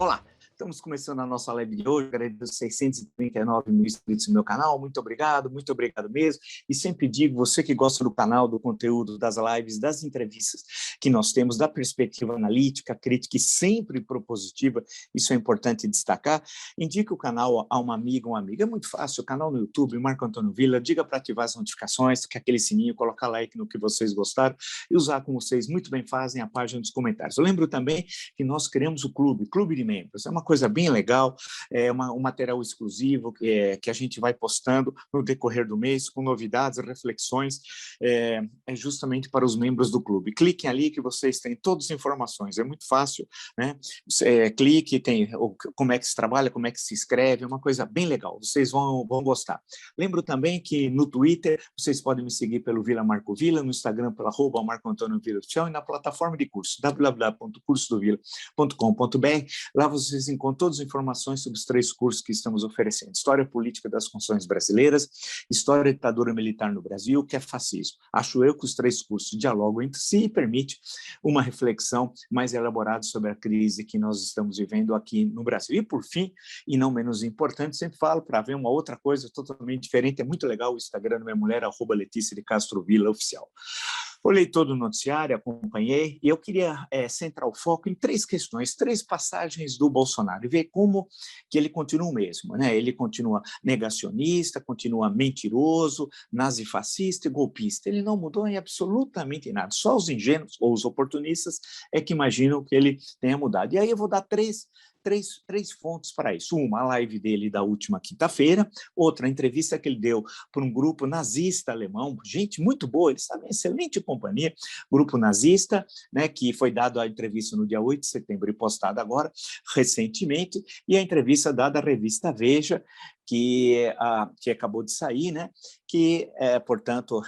Olá, estamos começando a nossa live de hoje. Agradeço 639 mil inscritos no meu canal. Muito obrigado mesmo. E sempre digo, você que gosta do canal, do conteúdo, das lives, das entrevistas que nós temos, da perspectiva analítica, crítica e sempre propositiva, isso é importante destacar, indique o canal a uma amiga, um amigo. É muito fácil, o canal no YouTube, Marco Antônio Villa, diga para ativar as notificações, que é aquele sininho, colocar like no que vocês gostaram e usar como vocês muito bem fazem a página dos comentários. Eu lembro também que nós criamos o Clube de Membros. É uma coisa bem legal, é um material exclusivo que a gente vai postando no decorrer do mês, com novidades, reflexões, é justamente para os membros do clube. Cliquem ali que vocês têm todas as informações, é muito fácil, né? Clique, tem como é que se trabalha, como é que se escreve, é uma coisa bem legal, vocês vão gostar. Lembro também que no Twitter, vocês podem me seguir pelo Vila Marco Villa, no Instagram pelo @Marco Antônio Villa Oficial e na plataforma de curso, www.cursodovilla.com.br. Lá vocês encontram todas as informações sobre os 3 cursos que estamos oferecendo. História Política das Constituições Brasileiras, História da Ditadura Militar no Brasil, que é fascismo. Acho eu que os 3 cursos dialogam entre si e permite uma reflexão mais elaborada sobre a crise que nós estamos vivendo aqui no Brasil. E, por fim, e não menos importante, sempre falo para ver uma outra coisa totalmente diferente, é muito legal o Instagram da minha mulher, @Letícia de Castro Villa Oficial. Olhei todo o noticiário, acompanhei, e eu queria centrar o foco em 3 questões, 3 passagens do Bolsonaro, e ver como que ele continua o mesmo, né? Ele continua negacionista, continua mentiroso, nazifascista e golpista. Ele não mudou em absolutamente nada, só os ingênuos ou os oportunistas é que imaginam que ele tenha mudado. E aí eu vou dar três fontes para isso. Uma, a live dele da última quinta-feira, outra, a entrevista que ele deu para um grupo nazista alemão, gente muito boa, ele estava em excelente companhia, grupo nazista, né, que foi dado a entrevista no dia 8 de setembro e postada agora, recentemente, e a entrevista dada à revista Veja, que acabou de sair, né? Que, portanto,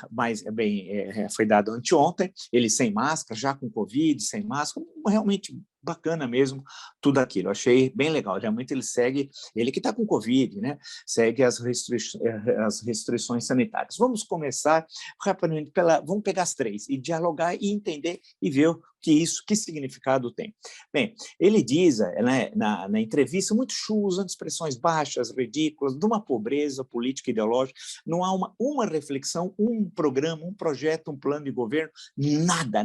foi dado anteontem, ele sem máscara, já com Covid, sem máscara, realmente bacana mesmo, tudo aquilo, achei bem legal, realmente ele segue, ele que está com Covid, né? Segue as restrições sanitárias. Vamos começar rapidamente, vamos pegar as 3 e dialogar e entender e ver que significado tem. Bem, ele diz, né, na entrevista, muito usando expressões baixas, ridículas, de uma pobreza política e ideológica, não há uma reflexão, um programa, um projeto, um plano de governo, nada,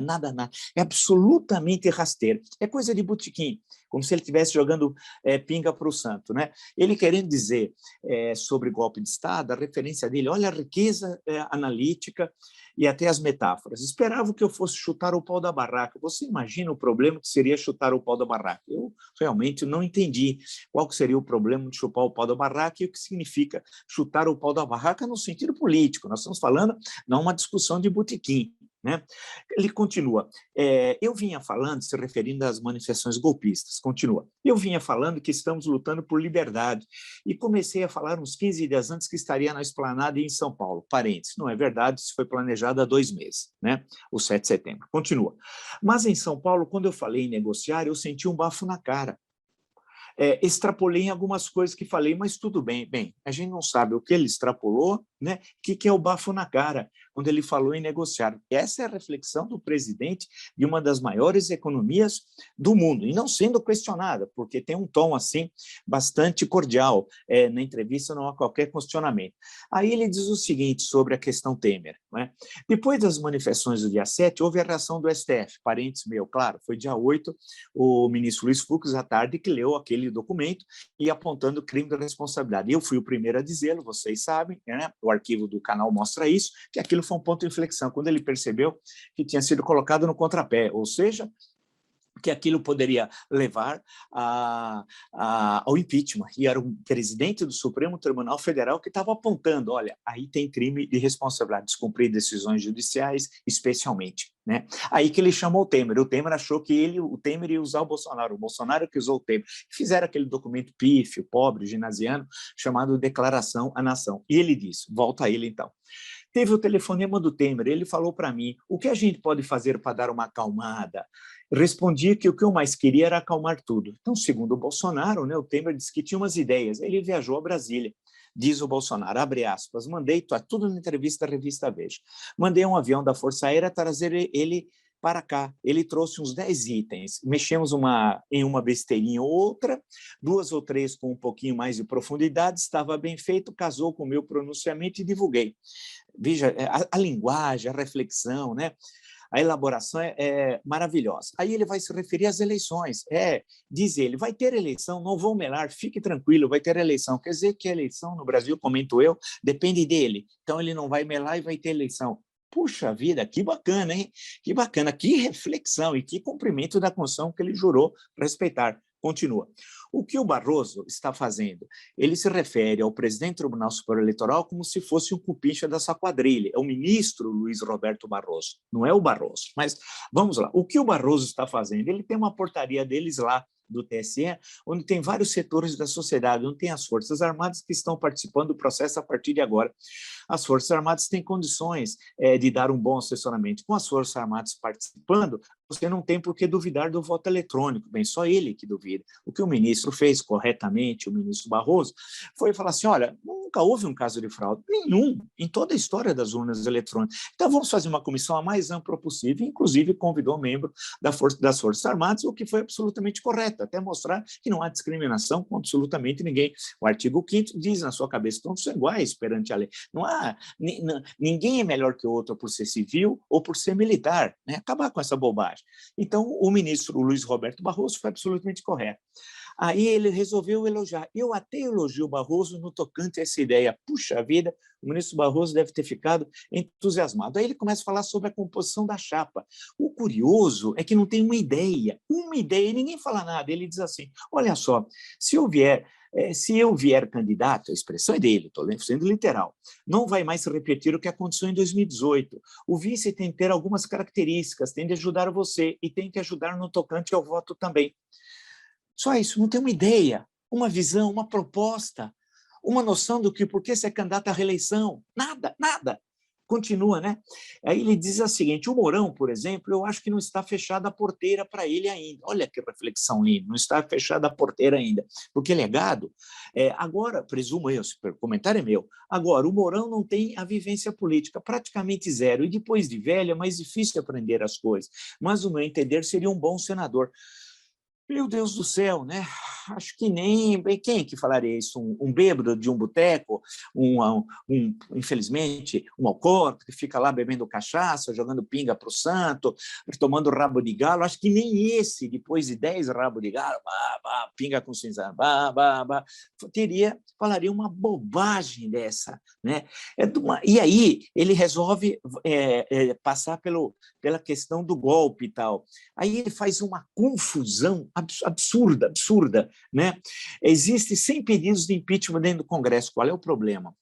é absolutamente rasteiro, é coisa de botequim, como se ele estivesse jogando pinga para o santo, né? Ele querendo dizer sobre golpe de Estado, a referência dele, olha a riqueza analítica e até as metáforas. Esperava que eu fosse chutar o pau da barraca. Você imagina o problema que seria chutar o pau da barraca? Eu realmente não entendi qual que seria o problema de chupar o pau da barraca e o que significa chutar o pau da barraca no sentido político. Nós estamos falando, não uma discussão de botequim, né? Ele continua, eu vinha falando, se referindo às manifestações golpistas, continua, eu vinha falando que estamos lutando por liberdade e comecei a falar uns 15 dias antes que estaria na Esplanada em São Paulo, parênteses, não é verdade, isso foi planejado há 2 meses, né? O 7 de setembro, continua, mas em São Paulo, quando eu falei em negociar, eu senti um bafo na cara, extrapolei em algumas coisas que falei, mas tudo bem. Bem, a gente não sabe o que ele extrapolou, né? O que é o bafo na cara, quando ele falou em negociar. Essa é a reflexão do presidente de uma das maiores economias do mundo, e não sendo questionada, porque tem um tom assim bastante cordial. Na entrevista não há qualquer questionamento. Aí ele diz o seguinte sobre a questão Temer, né? Depois das manifestações do dia 7, houve a reação do STF, parênteses meu, claro, foi dia 8, o ministro Luiz Fux, à tarde, que leu aquele documento e apontando o crime da responsabilidade. Eu fui o primeiro a dizê-lo, vocês sabem, né? O arquivo do canal mostra isso, que aquilo foi um ponto de inflexão, quando ele percebeu que tinha sido colocado no contrapé, ou seja, que aquilo poderia levar ao impeachment. E era um presidente do Supremo Tribunal Federal que estava apontando, olha, aí tem crime de responsabilidade, descumprir decisões judiciais, especialmente, né? Aí que ele chamou o Temer achou que o Temer ia usar o Bolsonaro que usou o Temer. Fizeram aquele documento pífio, pobre, ginasiano, chamado Declaração à Nação. E ele disse, volta a ele então. Teve o telefonema do Temer, ele falou para mim, o que a gente pode fazer para dar uma acalmada? Respondi que o que eu mais queria era acalmar tudo. Então, segundo o Bolsonaro, né, o Temer disse que tinha umas ideias, ele viajou a Brasília. Diz o Bolsonaro, abre aspas, mandei tudo na entrevista da revista Veja, mandei um avião da Força Aérea trazer ele para cá. Ele trouxe uns 10 itens, mexemos em uma besteirinha ou outra, 2 ou 3 com um pouquinho mais de profundidade, estava bem feito, casou com o meu pronunciamento e divulguei. Veja, a linguagem, a reflexão, né? A elaboração é maravilhosa. Aí ele vai se referir às eleições. Diz ele, vai ter eleição, não vão melar, fique tranquilo, vai ter eleição. Quer dizer que a eleição no Brasil, comento eu, depende dele. Então ele não vai melar e vai ter eleição. Puxa vida, que bacana, hein? Que bacana, que reflexão e que cumprimento da Constituição que ele jurou respeitar. Continua. O que o Barroso está fazendo? Ele se refere ao presidente do Tribunal Superior Eleitoral como se fosse um cupincha da sua quadrilha. É o ministro Luiz Roberto Barroso, não é o Barroso. Mas vamos lá. O que o Barroso está fazendo? Ele tem uma portaria deles lá, do TSE, onde tem vários setores da sociedade, onde tem as Forças Armadas que estão participando do processo a partir de agora. As Forças Armadas têm condições de dar um bom assessoramento. Com as Forças Armadas participando, você não tem por que duvidar do voto eletrônico. Bem, só ele que duvida. O que o ministro fez corretamente, o ministro Barroso, foi falar assim, olha, nunca houve um caso de fraude, nenhum, em toda a história das urnas eletrônicas. Então, vamos fazer uma comissão a mais ampla possível, inclusive convidou membro das Forças Armadas, o que foi absolutamente correto, até mostrar que não há discriminação com absolutamente ninguém. O artigo 5º diz na sua cabeça, todos são iguais perante a lei. Não há, ninguém é melhor que o outro por ser civil ou por ser militar, né? Acabar com essa bobagem. Então, o ministro Luiz Roberto Barroso foi absolutamente correto. Aí ele resolveu elogiar. Eu até elogio o Barroso no tocante a essa ideia. Puxa vida, o ministro Barroso deve ter ficado entusiasmado. Aí ele começa a falar sobre a composição da chapa. O curioso é que não tem uma ideia, e ninguém fala nada. Ele diz assim, olha só, se eu vier candidato, a expressão é dele, estou sendo literal, não vai mais se repetir o que aconteceu em 2018. O vice tem que ter algumas características, tem de ajudar você e tem que ajudar no tocante ao voto também. Só isso, não tem uma ideia, uma visão, uma proposta, uma noção do que, por que você é candidato à reeleição. Nada, nada. Continua, né? Aí ele diz o seguinte, o Mourão, por exemplo, eu acho que não está fechada a porteira para ele ainda. Olha que reflexão linda, não está fechada a porteira ainda, porque legado, agora, presumo eu, o comentário é meu, agora, o Mourão não tem a vivência política, praticamente zero, e depois de velho é mais difícil aprender as coisas, mas, no meu entender, seria um bom senador. Meu Deus do céu, né? Acho que nem... Quem que falaria isso? Um bêbado de um boteco? Infelizmente, um alcoólatra que fica lá bebendo cachaça, jogando pinga para o santo, tomando rabo de galo. Acho que nem esse, depois de 10 rabos de galo, pinga com cinza, falaria uma bobagem dessa, né? E aí ele resolve passar pela questão do golpe e tal. Aí ele faz uma confusão absurda, né? Existem 100 pedidos de impeachment dentro do Congresso. Qual é o problema?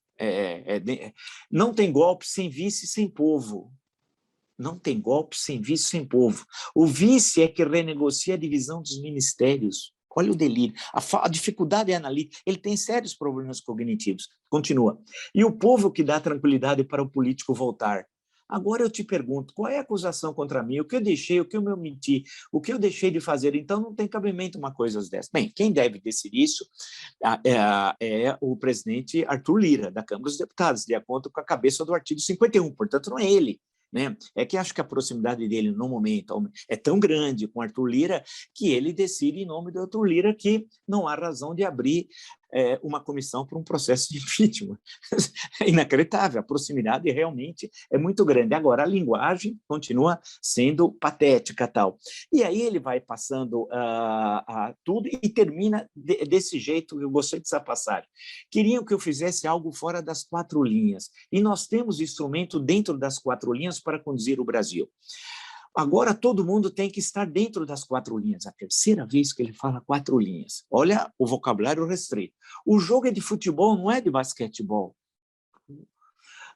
Não tem golpe sem vice, sem povo. Não tem golpe sem vice, sem povo. O vice é que renegocia a divisão dos ministérios. Olha o delírio. A dificuldade é analítica. Ele tem sérios problemas cognitivos. Continua. E o povo que dá tranquilidade para o político voltar. Agora eu te pergunto, qual é a acusação contra mim? O que eu deixei, o que eu menti, o que eu deixei de fazer? Então, não tem cabimento uma coisa dessa. Bem, quem deve decidir isso é o presidente Arthur Lira, da Câmara dos Deputados, de acordo com a cabeça do artigo 51, portanto, não é ele. Né? É que acho que a proximidade dele no momento é tão grande com Arthur Lira que ele decide em nome do Arthur Lira que não há razão de abrir uma comissão para um processo de impeachment. É inacreditável, a proximidade realmente é muito grande. Agora, a linguagem continua sendo patética. Tal. E aí ele vai passando tudo e termina desse jeito, eu gostei dessa passagem. Queriam que eu fizesse algo fora das 4 linhas, e nós temos instrumento dentro das 4 linhas para conduzir o Brasil. Agora todo mundo tem que estar dentro das 4 linhas. A terceira vez que ele fala 4 linhas. Olha o vocabulário restrito. O jogo é de futebol, não é de basquetebol.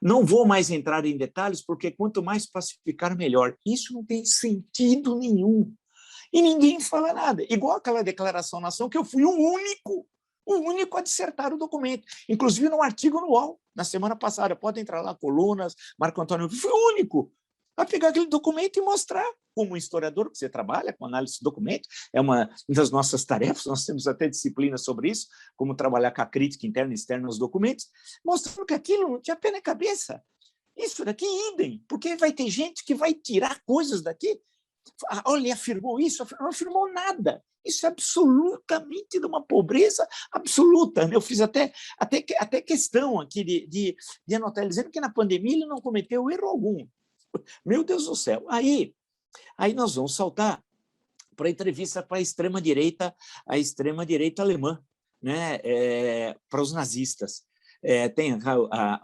Não vou mais entrar em detalhes, porque quanto mais pacificar, melhor. Isso não tem sentido nenhum. E ninguém fala nada. Igual aquela declaração na nação, que eu fui o único a dissertar o documento. Inclusive no artigo no UOL, na semana passada. Pode entrar lá, colunas, Marco Antônio, eu fui o único a pegar aquele documento e mostrar, como historiador, que você trabalha com análise de documento, é uma das nossas tarefas, nós temos até disciplina sobre isso, como trabalhar com a crítica interna e externa aos documentos, mostrando que aquilo não tinha pé na cabeça. Isso daqui, idem, porque vai ter gente que vai tirar coisas daqui Olha, ele afirmou isso, não afirmou nada. Isso é absolutamente de uma pobreza absoluta. Eu fiz até questão aqui de anotar, dizendo que na pandemia ele não cometeu erro algum. Meu Deus do céu. Aí nós vamos saltar para a entrevista para a extrema-direita alemã, né? Para os nazistas. Tem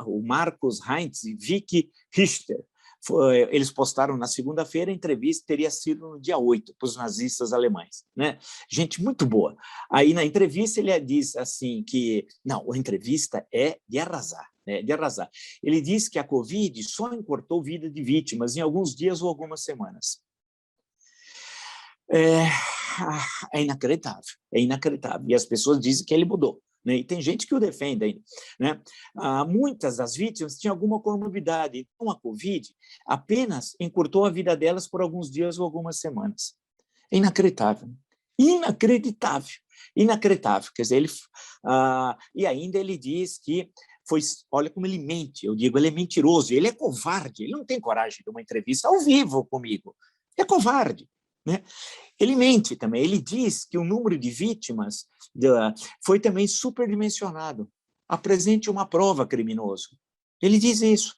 o Markus Heinz e Vicky Richter. Eles postaram na segunda-feira, a entrevista teria sido no dia 8 para os nazistas alemães, né? Gente muito boa. Aí na entrevista ele diz assim que não, a entrevista é de arrasar, né? De arrasar. Ele diz que a Covid só encurtou vida de vítimas em alguns dias ou algumas semanas. É inacreditável, é inacreditável. E as pessoas dizem que ele mudou, né? E tem gente que o defende ainda, né? Muitas das vítimas tinham alguma comorbidade, então a Covid apenas encurtou a vida delas por alguns dias ou algumas semanas. É inacreditável, inacreditável, inacreditável. Quer dizer, e ainda ele diz que olha como ele mente, eu digo, ele é mentiroso, ele é covarde, ele não tem coragem de uma entrevista ao vivo comigo, é covarde, né? Ele mente também, ele diz que o número de vítimas foi também superdimensionado. Apresente uma prova, criminoso. Ele diz isso.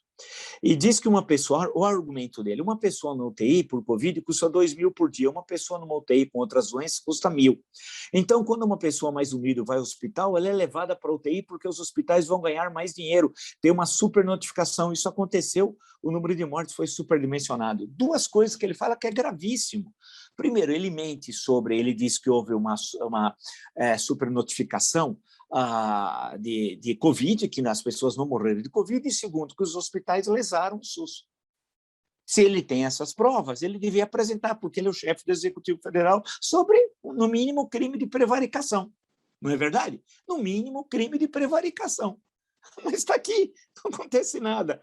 E diz que uma pessoa, o argumento dele, uma pessoa no UTI por Covid custa 2.000 por dia, uma pessoa numa UTI com outras doenças custa 1.000. Então, quando uma pessoa mais humilde vai ao hospital, ela é levada para a UTI porque os hospitais vão ganhar mais dinheiro, tem uma super notificação, isso aconteceu, o número de mortes foi superdimensionado. Duas coisas que ele fala que é gravíssimo. Primeiro, ele mente ele diz que houve uma supernotificação de Covid, que as pessoas não morreram de Covid, e segundo, que os hospitais lesaram o SUS. Se ele tem essas provas, ele devia apresentar, porque ele é o chefe do Executivo Federal, sobre, no mínimo, crime de prevaricação. Não é verdade? No mínimo, crime de prevaricação. Mas está aqui, não acontece nada.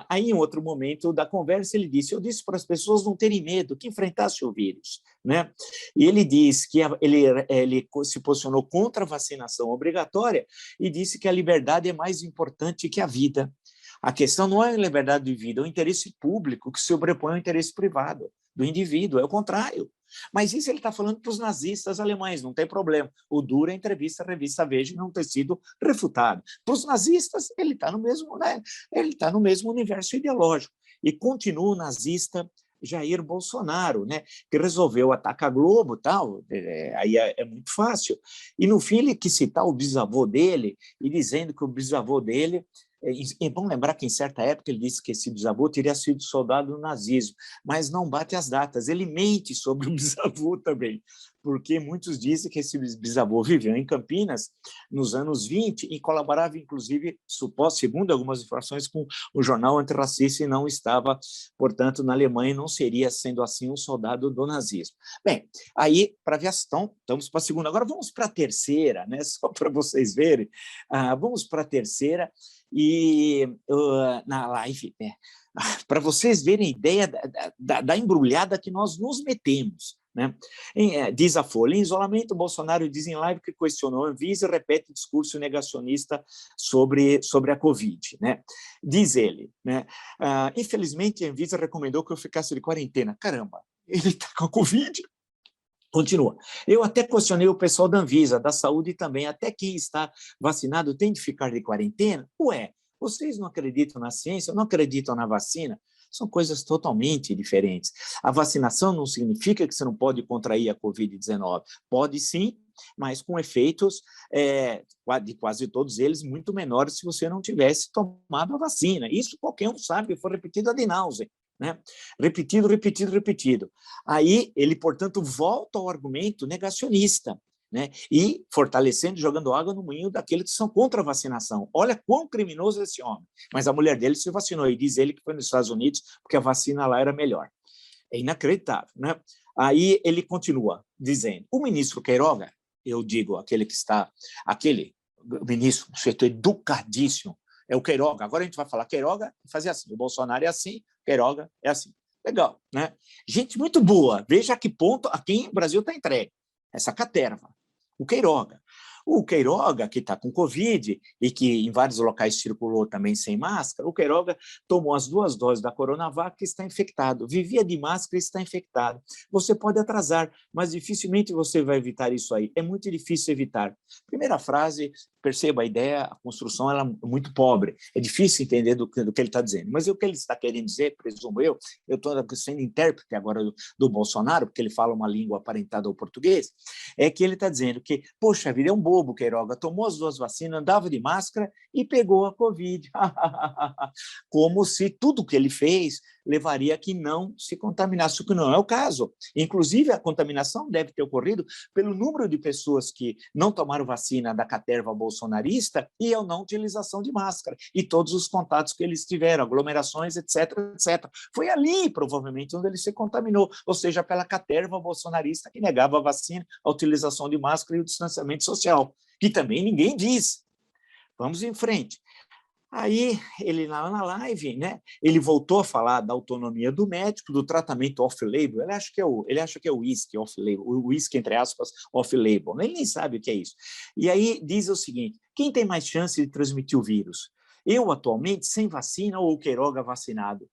Aí, em outro momento da conversa, ele disse, eu disse para as pessoas não terem medo, que enfrentassem o vírus, né? E ele disse que ele se posicionou contra a vacinação obrigatória e disse que a liberdade é mais importante que a vida. A questão não é a liberdade de vida, é o interesse público que se sobrepõe ao interesse privado do indivíduo, é o contrário. Mas isso ele está falando para os nazistas alemães, não tem problema. O duro é a entrevista, a revista Veja, não ter sido refutado. Para os nazistas, ele está no mesmo, né? Ele está no mesmo universo ideológico. E continua o nazista Jair Bolsonaro, né? Que resolveu atacar a Globo e tal, aí é muito fácil. E, no fim, ele quis citar o bisavô dele, e dizendo que o bisavô dele... É bom lembrar que, em certa época, ele disse que esse bisavô teria sido soldado do nazismo, mas não bate as datas. Ele mente sobre o bisavô também, porque muitos dizem que esse bisavô viveu em Campinas nos anos 20 e colaborava, inclusive, segundo algumas informações, com o jornal antirracista e não estava, portanto, na Alemanha, não seria, sendo assim, um soldado do nazismo. Bem, aí, para ver, estamos para a segunda. Agora vamos para a terceira, né? Só para vocês verem. Vamos para a terceira. E na live, para vocês verem a ideia da embrulhada que nós nos metemos, né? Diz a Folha, em isolamento, Bolsonaro diz em live que questionou a Anvisa e repete discurso negacionista sobre a Covid, né? Diz ele, né? Infelizmente, a Anvisa recomendou que eu ficasse de quarentena. Caramba, ele está com a Covid? Continua. Eu até questionei o pessoal da Anvisa, da saúde também, até quem está vacinado tem de ficar de quarentena? Ué, vocês não acreditam na ciência, não acreditam na vacina? São coisas totalmente diferentes. A vacinação não significa que você não pode contrair a Covid-19. Pode sim, mas com efeitos de quase todos eles muito menores se você não tivesse tomado a vacina. Isso qualquer um sabe, foi repetido ad nauseam. Né? Repetido, repetido, repetido. Aí ele, portanto, volta ao argumento negacionista, né? E fortalecendo, jogando água no moinho daqueles que são contra a vacinação. Olha quão criminoso é esse homem. Mas a mulher dele se vacinou e diz ele que foi nos Estados Unidos porque a vacina lá era melhor. É inacreditável, né? Aí ele continua dizendo, o ministro Queiroga, eu digo, aquele ministro, um sujeito educadíssimo, é o Queiroga. Agora a gente vai falar Queiroga e fazer assim. O Bolsonaro é assim, Queiroga é assim. Legal, né? Gente muito boa. Veja a que ponto a quem o Brasil está entregue. Essa caterva. O Queiroga. O Queiroga, que está com Covid e que em vários locais circulou também sem máscara, o Queiroga tomou as 2 doses da Coronavac e está infectado. Vivia de máscara e está infectado. Você pode atrasar, mas dificilmente você vai evitar isso aí. É muito difícil evitar. Primeira frase, perceba a ideia, a construção ela é muito pobre. É difícil entender do que ele está dizendo. Mas o que ele está querendo dizer, presumo eu estou sendo intérprete agora do Bolsonaro, porque ele fala uma língua aparentada ao português, é que ele está dizendo que, poxa vida, é um bobo, Queiroga, tomou as 2 vacinas, andava de máscara e pegou a Covid. Como se tudo que ele fez levaria a que não se contaminasse, o que não é o caso. Inclusive, a contaminação deve ter ocorrido pelo número de pessoas que não tomaram vacina da caterva bolsonarista e a não utilização de máscara, e todos os contatos que eles tiveram, aglomerações, etc, etc. Foi ali, provavelmente, onde ele se contaminou, ou seja, pela caterva bolsonarista que negava a vacina, a utilização de máscara e o distanciamento social, que também ninguém diz. Vamos em frente. Aí, ele lá na live, né, ele voltou a falar da autonomia do médico, do tratamento off-label. Ele acha que é o uísque off-label, o uísque, entre aspas, off-label. Ele nem sabe o que é isso. E aí diz o seguinte: quem tem mais chance de transmitir o vírus? Eu, atualmente, sem vacina, ou o Queiroga vacinado?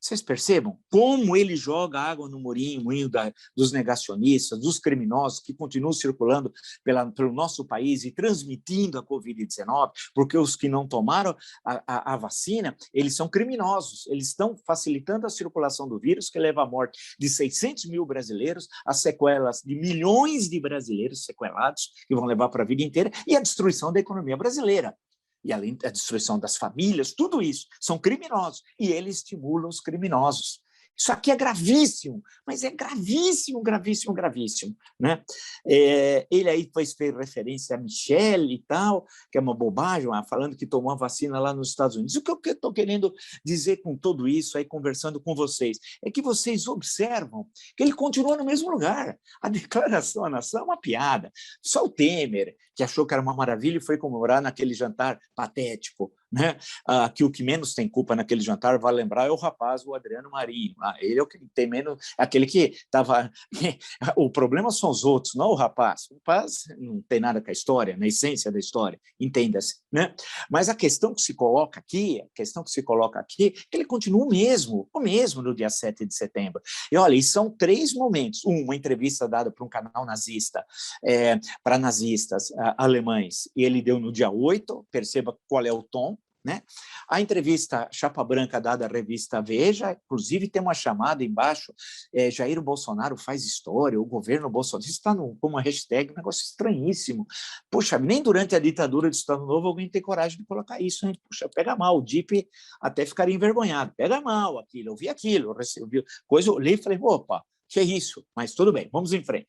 Vocês percebam como ele joga água no moinho dos negacionistas, dos criminosos que continuam circulando pelo nosso país e transmitindo a Covid-19, porque os que não tomaram a vacina, eles são criminosos, eles estão facilitando a circulação do vírus, que leva à morte de 600 mil brasileiros, as sequelas de milhões de brasileiros sequelados, que vão levar para a vida inteira, e a destruição da economia brasileira. E além da destruição das famílias, tudo isso são criminosos, e ele estimula os criminosos. Isso aqui é gravíssimo, mas é gravíssimo, gravíssimo, gravíssimo, né? Ele aí fez referência a Michelle e tal, que é uma bobagem, falando que tomou a vacina lá nos Estados Unidos. O que eu estou querendo dizer com tudo isso, aí conversando com vocês, é que vocês observam que ele continua no mesmo lugar. A declaração à nação é uma piada. Só o Temer, que achou que era uma maravilha e foi comemorar naquele jantar patético, né? Que o que menos tem culpa naquele jantar, vale lembrar, é o rapaz, o Adriano Marinho. Ele é o que tem menos, aquele que estava... O problema são os outros, não o rapaz. O rapaz não tem nada com a história, na essência da história, entenda-se, né? Mas a questão que se coloca aqui, é que ele continua o mesmo no dia 7 de setembro. E olha, e são 3 momentos. Uma entrevista dada para um canal nazista, para nazistas alemães, e ele deu no dia 8, perceba qual é o tom, né? A entrevista chapa branca dada à revista Veja, inclusive tem uma chamada embaixo, Jair Bolsonaro faz história, o governo Bolsonaro, está com uma hashtag, um negócio estranhíssimo. Puxa, nem durante a ditadura do Estado Novo alguém tem coragem de colocar isso, hein? Puxa, pega mal, o DIP até ficaria envergonhado, pega mal aquilo, eu vi aquilo, eu recebi coisa, eu li e falei, opa, que é isso? Mas tudo bem, vamos em frente.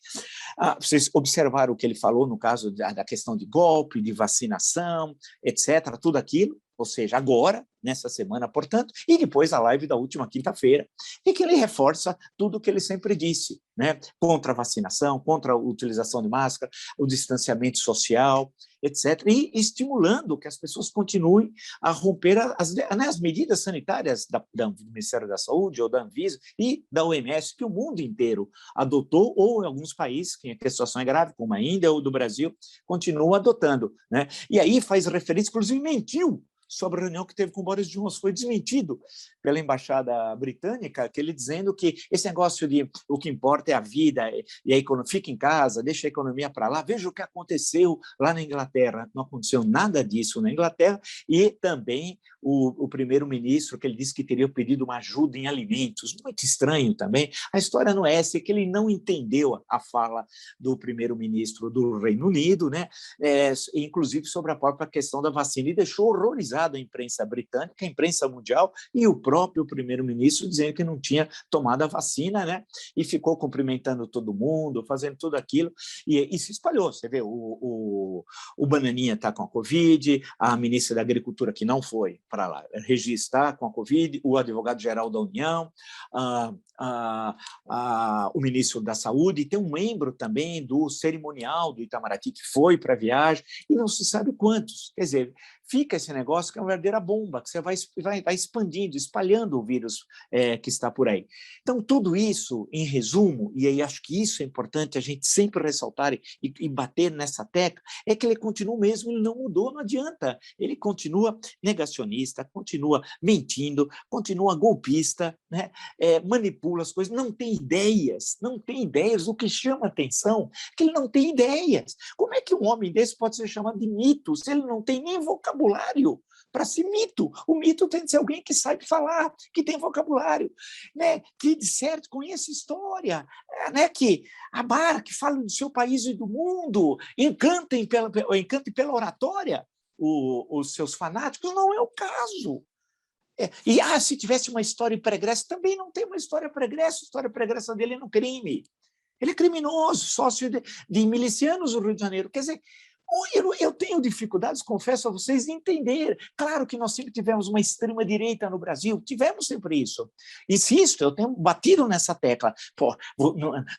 Vocês observaram o que ele falou no caso da questão de golpe, de vacinação, etc., tudo aquilo, ou seja, agora, nessa semana, portanto, e depois a live da última quinta-feira, e que ele reforça tudo o que ele sempre disse, né? Contra a vacinação, contra a utilização de máscara, o distanciamento social, etc., e estimulando que as pessoas continuem a romper as medidas sanitárias do Ministério da Saúde ou da Anvisa e da OMS, que o mundo inteiro adotou, ou em alguns países, que a situação é grave, como a Índia ou do Brasil, continuam adotando, né? E aí faz referência, inclusive mentiu sobre a reunião que teve com Boris Johnson, foi desmentido pela embaixada britânica, que ele dizendo que esse negócio de o que importa é a vida e a economia, fica em casa, deixa a economia para lá. Veja o que aconteceu lá na Inglaterra, não aconteceu nada disso na Inglaterra, e também o primeiro-ministro, que ele disse que teria pedido uma ajuda em alimentos, muito estranho também. A história não é essa, é que ele não entendeu a fala do primeiro-ministro do Reino Unido, né? Inclusive sobre a própria questão da vacina, e deixou horrorizado a imprensa britânica, a imprensa mundial e o próprio primeiro-ministro dizendo que não tinha tomado a vacina, né? E ficou cumprimentando todo mundo, fazendo tudo aquilo, e se espalhou. Você vê, o Bananinha está com a Covid, a ministra da Agricultura, que não foi para lá, registrar com a Covid, o advogado-geral da União, o ministro da Saúde, e tem um membro também do cerimonial do Itamaraty que foi para a viagem, e não se sabe quantos. Quer dizer, fica esse negócio que é uma verdadeira bomba, que você vai expandindo, espalhando o vírus que está por aí. Então, tudo isso, em resumo, e aí acho que isso é importante a gente sempre ressaltar e bater nessa tecla, é que ele continua o mesmo, ele não mudou, não adianta. Ele continua negacionista, continua mentindo, continua golpista, né? Manipula as coisas, não tem ideias, não tem ideias. O que chama atenção é que ele não tem ideias. Como é que um homem desse pode ser chamado de mito se ele não tem nem vocabulário para ser mito? O mito tem de ser alguém que sabe falar, que tem vocabulário, né? Que, de certo, conhece história, né? Que abarque, que fala do seu país e do mundo, encantem pela oratória os seus fanáticos. Não é o caso. E se tivesse uma história pregressa, também não tem uma história pregressa. A história pregressa dele é no crime. Ele é criminoso, sócio de milicianos do Rio de Janeiro. Quer dizer, eu tenho dificuldades, confesso a vocês, de entender. Claro que nós sempre tivemos uma extrema-direita no Brasil, tivemos sempre isso. Insisto, eu tenho batido nessa tecla. Pô,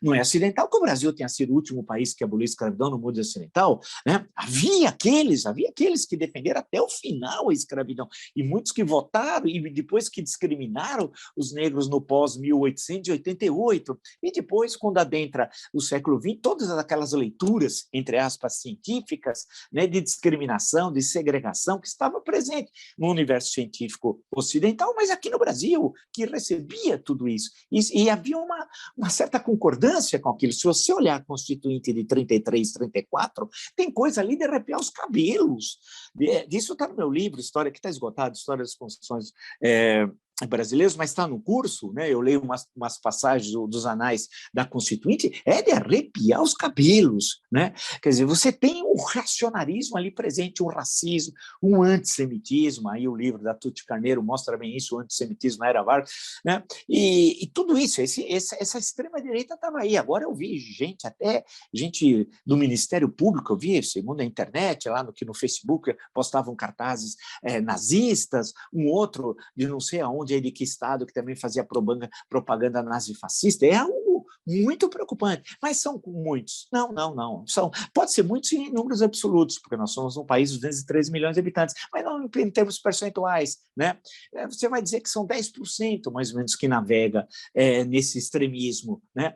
não é acidental que o Brasil tenha sido o último país que aboliu a escravidão no mundo ocidental, né? Havia aqueles que defenderam até o final a escravidão, e muitos que votaram e depois que discriminaram os negros no pós-1888, e depois, quando adentra o século XX, todas aquelas leituras, entre aspas, científicas, né, de discriminação, de segregação, que estava presente no universo científico ocidental, mas aqui no Brasil, que recebia tudo isso. E havia uma certa concordância com aquilo. Se você olhar a Constituinte de 33, 34, tem coisa ali de arrepiar os cabelos. Disso está no meu livro, História, que está esgotado, História das Constituições brasileiros, mas está no curso, né? Eu leio umas passagens dos anais da Constituinte, é de arrepiar os cabelos, né? Quer dizer, você tem um racionalismo ali presente, um racismo, um antissemitismo, aí o livro da Tuti Carneiro mostra bem isso, o antissemitismo na Era Vargas, né? E tudo isso, essa extrema-direita estava aí. Agora eu vi gente do Ministério Público, eu vi, segundo a internet, lá no Facebook, postavam cartazes nazistas, um outro de não sei aonde, de que estado, que também fazia propaganda nazifascista. É algo muito preocupante. Mas são muitos? Não. Pode ser muitos em números absolutos, porque nós somos um país de 213 milhões de habitantes, mas não em termos percentuais, né? Você vai dizer que são 10% mais ou menos que navega nesse extremismo, né?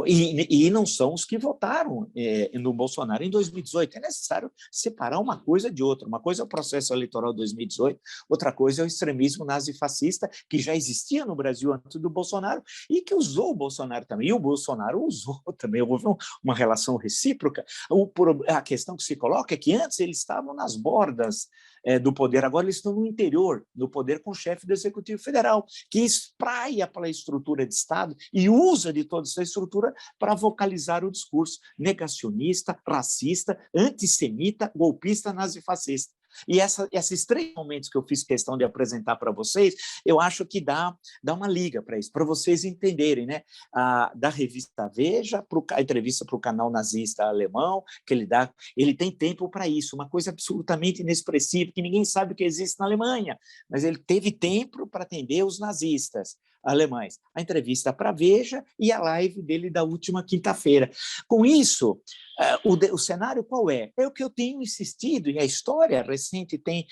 E não são os que votaram no Bolsonaro em 2018. É necessário separar uma coisa de outra. Uma coisa é o processo eleitoral de 2018, outra coisa é o extremismo nazifascista, que já existia no Brasil antes do Bolsonaro e que usou o Bolsonaro também. E o Bolsonaro usou também. Houve uma relação recíproca. A questão que se coloca é que antes eles estavam nas bordas do poder, agora eles estão no interior, no poder com o chefe do Executivo Federal, que espraia pela estrutura de Estado e usa de toda essa estrutura para vocalizar o discurso negacionista, racista, antissemita, golpista, nazifascista. E esses três momentos que eu fiz questão de apresentar para vocês, eu acho que dá uma liga para isso, para vocês entenderem, né? Da revista Veja, a entrevista para o canal nazista alemão, que ele tem tempo para isso, uma coisa absolutamente inexpressiva, que ninguém sabe que existe na Alemanha, mas ele teve tempo para atender os nazistas alemães. A entrevista para Veja e a live dele da última quinta-feira. Com isso, o cenário qual é? É o que eu tenho insistido, e a história recente tem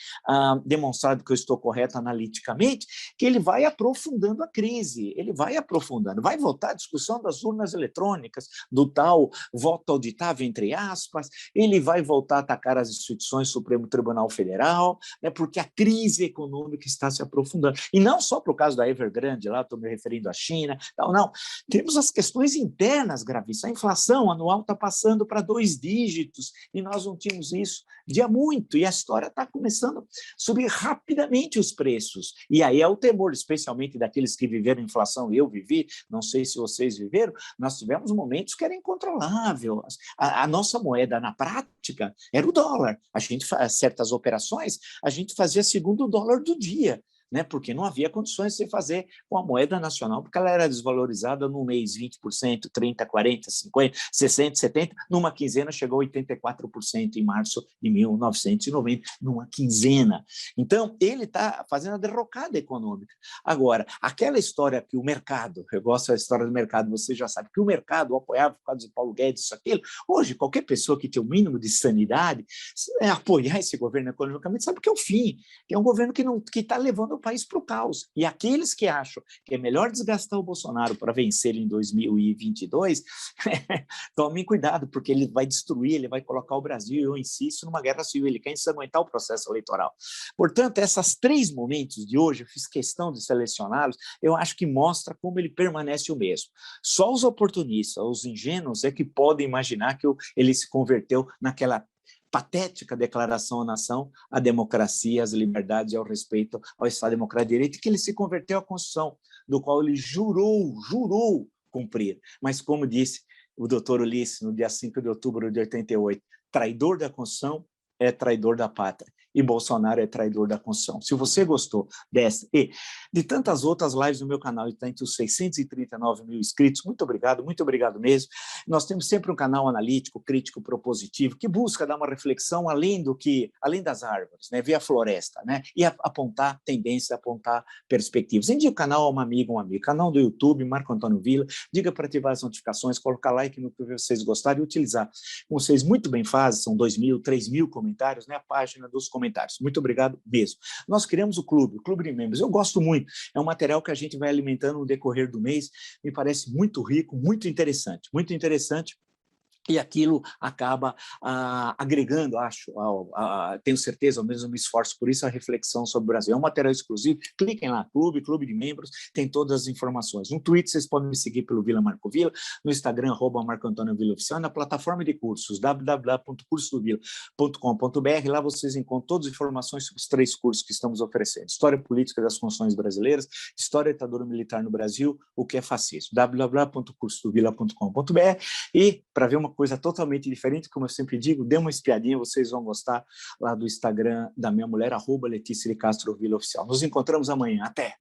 demonstrado que eu estou correto analiticamente, que ele vai aprofundando a crise, ele vai aprofundando, vai voltar a discussão das urnas eletrônicas, do tal voto auditável, entre aspas, ele vai voltar a atacar as instituições do Supremo Tribunal Federal, né, porque a crise econômica está se aprofundando. E não só por causa da Evergrande, lá estou me referindo à China, não. Temos as questões internas gravíssimas. A inflação anual está passando para 2 dígitos, e nós não tínhamos isso de há muito, e a história está começando a subir rapidamente os preços. E aí é o temor, especialmente daqueles que viveram inflação, eu vivi, não sei se vocês viveram, nós tivemos momentos que era incontrolável. A nossa moeda, na prática, era o dólar. A gente faz certas operações, a gente fazia segundo o dólar do dia, né? Porque não havia condições de se fazer com a moeda nacional, porque ela era desvalorizada no mês 20%, 30%, 40%, 50%, 60%, 70%, numa quinzena chegou a 84% em março de 1990, numa quinzena. Então, ele está fazendo a derrocada econômica. Agora, aquela história que o mercado, eu gosto da história do mercado, você já sabe, que o mercado apoiava por causa de Paulo Guedes, isso, aquilo. Hoje, qualquer pessoa que tem o mínimo de sanidade, apoiar esse governo economicamente, sabe que é o fim, que é um governo que está levando o país para o caos. E aqueles que acham que é melhor desgastar o Bolsonaro para vencer ele em 2022, tomem cuidado, porque ele vai destruir, ele vai colocar o Brasil, eu insisto, numa guerra civil, ele quer ensanguentar o processo eleitoral. Portanto, esses 3 momentos de hoje, eu fiz questão de selecioná-los, eu acho que mostra como ele permanece o mesmo. Só os oportunistas, os ingênuos, é que podem imaginar que ele se converteu naquela patética declaração à nação, à democracia, às liberdades e ao respeito ao Estado Democrático de Direito, que ele se converteu à Constituição, do qual ele jurou cumprir. Mas, como disse o doutor Ulisses, no dia 5 de outubro de 88, traidor da Constituição é traidor da pátria. E Bolsonaro é traidor da Constituição. Se você gostou dessa e de tantas outras lives no meu canal, está entre os 639 mil inscritos, muito obrigado mesmo. Nós temos sempre um canal analítico, crítico, propositivo, que busca dar uma reflexão além das árvores, né? Ver a floresta, né? E apontar tendências, apontar perspectivas. Indique o canal a uma amiga, um amigo. Canal do YouTube, Marco Antônio Villa. Diga para ativar as notificações, colocar like no que vocês gostarem e utilizar, como vocês muito bem fazem, são 2.000, 3.000 comentários, né? A página dos comentários. Muito obrigado mesmo. Nós criamos o Clube de Membros. Eu gosto muito. É um material que a gente vai alimentando no decorrer do mês. Me parece muito rico, muito interessante. Muito interessante. E aquilo acaba agregando, acho, tenho certeza, ao menos eu me esforço por isso, a reflexão sobre o Brasil. É um material exclusivo, cliquem lá, Clube de Membros, tem todas as informações. No Twitter, vocês podem me seguir pelo Vila Marco Villa, no Instagram, @Marco Antônio Villa Oficial, na plataforma de cursos, www.cursodovilla.com.br, lá vocês encontram todas as informações sobre os 3 cursos que estamos oferecendo: História Política das Constituições Brasileiras, História da Ditadura Militar no Brasil, o que é fascismo, www.cursodovilla.com.br, e para ver uma coisa totalmente diferente, como eu sempre digo, dê uma espiadinha, vocês vão gostar lá do Instagram da minha mulher, @Letícia de Castro Villa Oficial. Nos encontramos amanhã. Até!